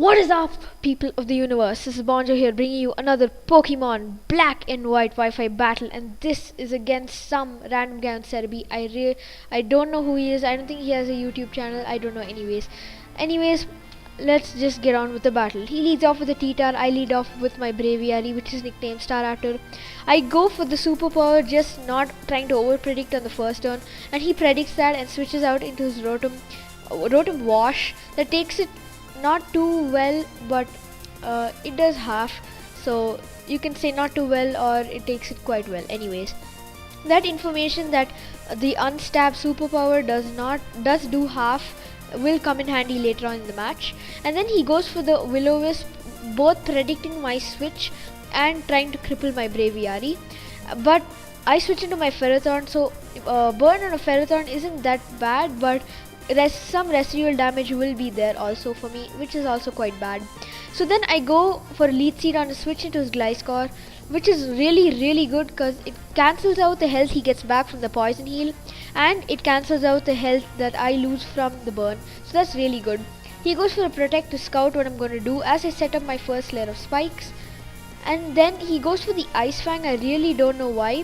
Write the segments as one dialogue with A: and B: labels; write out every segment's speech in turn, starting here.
A: What is up, people of the universe? This is Bonjo here, bringing you another Pokemon Black and White Wi-Fi battle, and this is against some random guy on Serebii. I don't know who he is. I don't think he has a YouTube channel. I don't know. Anyways, let's just get on with the battle. He leads off with a T-Tar. I lead off with my Braviary, which is nicknamed Staraptor. I go for the superpower, just not trying to over-predict on the first turn, and he predicts that and switches out into his Rotom Wash that takes it not too well, but it does half, so you can say not too well or it takes it quite well. Anyways, that information that the unstab superpower does do half will come in handy later on in the match. And then he goes for the Will-O-Wisp, both predicting my switch and trying to cripple my Braviary, but I switch into my Ferrothorn, so burn on a Ferrothorn isn't that bad, but some residual damage will be there also for me, which is also quite bad. So then I go for Leech Seed on a switch into his Gliscor, which is really good because it cancels out the health he gets back from the poison heal, and it cancels out the health that I lose from the burn, so that's really good. He goes for a Protect to scout what I'm going to do as I set up my first layer of spikes, and then he goes for the Ice Fang. I really don't know why.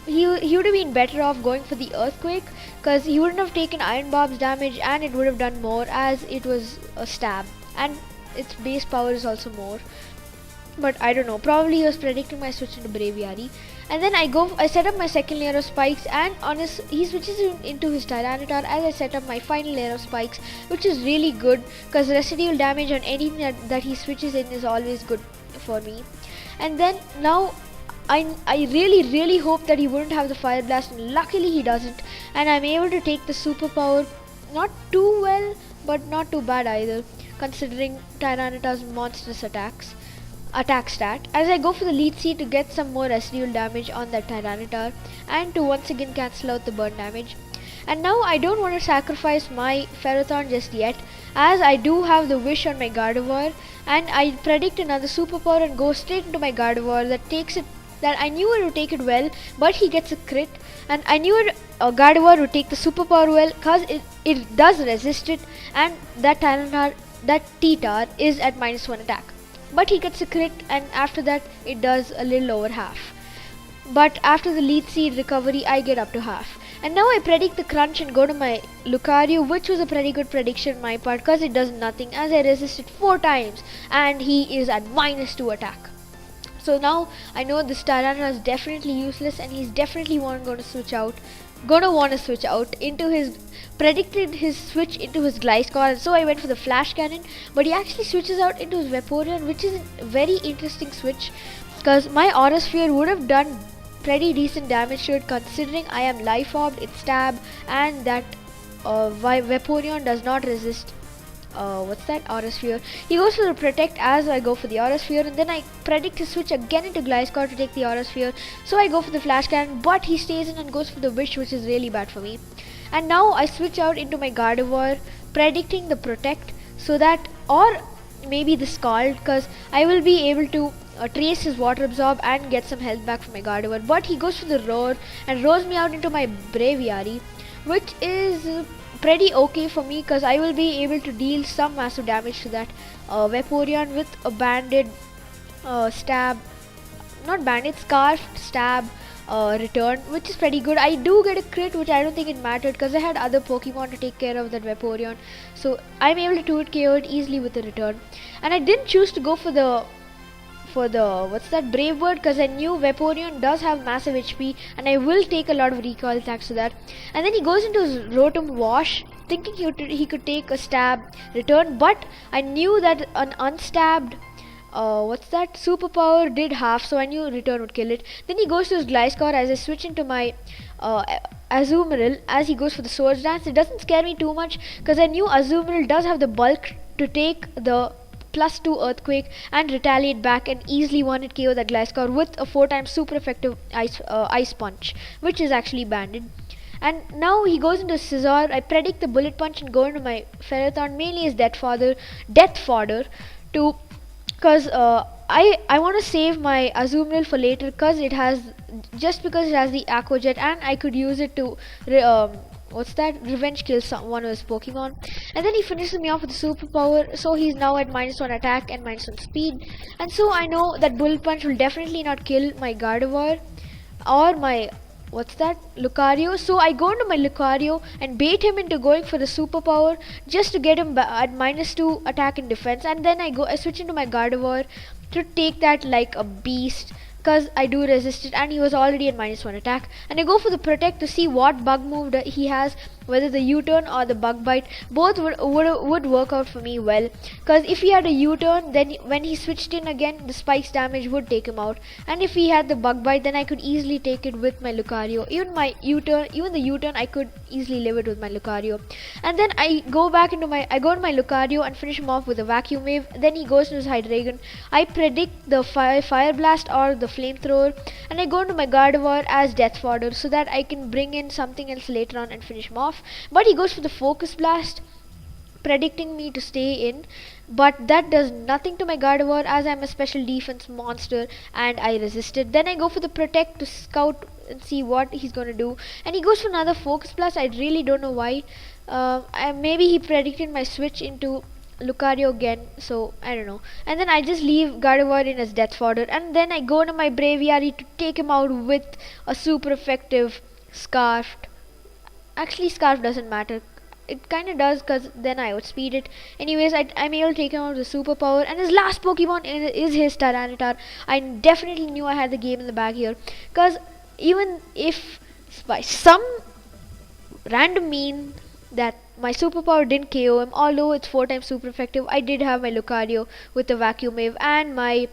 A: He would have been better off going for the Earthquake, because he wouldn't have taken Iron Barb's damage and it would have done more as it was a stab, and its base power is also more. But I don't know, probably he was predicting my switch into Braviary. And then I set up my second layer of spikes, and he switches into his Tyranitar as I set up my final layer of spikes, which is really good because residual damage on anything that he switches in is always good for me. And then now I really hope that he wouldn't have the Fire Blast, and luckily he doesn't, and I'm able to take the superpower not too well, but not too bad either, considering Tyranitar's monstrous attack stat, as I go for the Leech Seed to get some more residual damage on that Tyranitar and to once again cancel out the burn damage. And now I don't want to sacrifice my Ferrothorn just yet, as I do have the Wish on my Gardevoir, and I predict another superpower and go straight into my Gardevoir that I knew it would take it well, but he gets a crit, and I knew Gardevoir would take the superpower well because it does resist it, and that T-Tar is at -1 attack. But he gets a crit, and after that it does a little over half. But after the Leech Seed recovery, I get up to half. And now I predict the Crunch and go to my Lucario, which was a pretty good prediction on my part because it does nothing, as I resisted 4 times and he is at -2 attack. So now I know this Tyranitar is definitely useless, and he's definitely going to want to switch out into his switch into his Gliscor, and so I went for the Flash Cannon, but he actually switches out into his Vaporeon, which is a very interesting switch because my Aura Sphere would have done pretty decent damage to it, considering I am Life Orbed, its stab, and that Vaporeon does not resist Aura Sphere. He goes for the Protect as I go for the Aura Sphere, and then I predict his switch again into Gliscor to take the Aura Sphere, so I go for the Flash Cannon, but he stays in and goes for the Wish, which is really bad for me. And now I switch out into my Gardevoir, predicting the Protect, so that, or maybe the Scald, because I will be able to trace his Water Absorb and get some health back from my Gardevoir. But he goes for the Roar and roars me out into my Braviary, which is pretty okay for me because I will be able to deal some massive damage to that Vaporeon with a banded scarfed stab return, which is pretty good. I do get a crit, which I don't think it mattered because I had other Pokemon to take care of that Vaporeon, so I'm able to 2-hit KO it easily with the return. And I didn't choose to go for the Brave Bird because I knew Vaporeon does have massive HP and I will take a lot of recoil thanks to that. And then he goes into his Rotom Wash, thinking he could take a stab return, but I knew that an unstabbed superpower did half, so I knew return would kill it. Then he goes to his Gliscor as I switch into my Azumarill as he goes for the Swords Dance. It doesn't scare me too much because I knew Azumarill does have the bulk to take the +2 Earthquake and retaliate back and easily 1-hit KO that Gliscor with a 4 times super effective Ice Punch, which is actually banded. And now he goes into Scizor. I predict the Bullet Punch and go into my Ferrothorn, mainly as death fodder to, because I want to save my Azumarill for later because it has the Aqua Jet, and I could use it to what's that? Revenge kills one of his Pokemon. And then he finishes me off with a superpower, so he's now at -1 attack and -1 speed. And so I know that Bullet Punch will definitely not kill my Gardevoir or my what's that, Lucario. So I go into my Lucario and bait him into going for the superpower just to get him at -2 attack and defense. And then I switch into my Gardevoir to take that like a beast, because I do resist it, and he was already at -1 attack. And I go for the protect to see what bug move he has, whether the U-turn or the bug bite. Both would work out for me well, because if he had a U-turn, then when he switched in again, the spikes damage would take him out. And if he had the bug bite, then I could easily take it with my Lucario. Even the U-turn, I could easily live it with my Lucario. And then I go to my Lucario and finish him off with a vacuum wave. Then he goes to his Hydreigon. I predict the fire blast or the flamethrower, and I go into my Gardevoir as death fodder so that I can bring in something else later on and finish him off. But he goes for the focus blast, predicting me to stay in, but that does nothing to my Gardevoir as I'm a special defense monster and I resisted. Then I go for the protect to scout and see what he's gonna do, and he goes for another focus blast. I really don't know why. Maybe he predicted my switch into Lucario again, so I don't know. And then I just leave Gardevoir in as death fodder, and then I go to my Braviary to take him out with a super effective Scarf. Actually, Scarf doesn't matter. It kind of does, because then I outspeed it. Anyways, I'm able to take him out with a superpower, and his last Pokemon is his Tyranitar. I definitely knew I had the game in the bag here, because even if by some random mean that my superpower didn't KO him, although it's 4 times super effective, I did have my Lucario with the vacuum wave, and my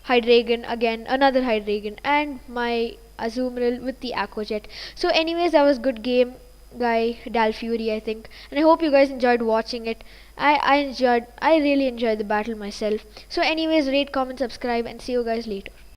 A: Hydreigon, again another Hydreigon, and my Azumarill with the Aqua Jet. So anyways, that was good game, guy Dalfury, I think, and I hope you guys enjoyed watching it. I really enjoyed the battle myself. So anyways, rate, comment, subscribe, and see you guys later.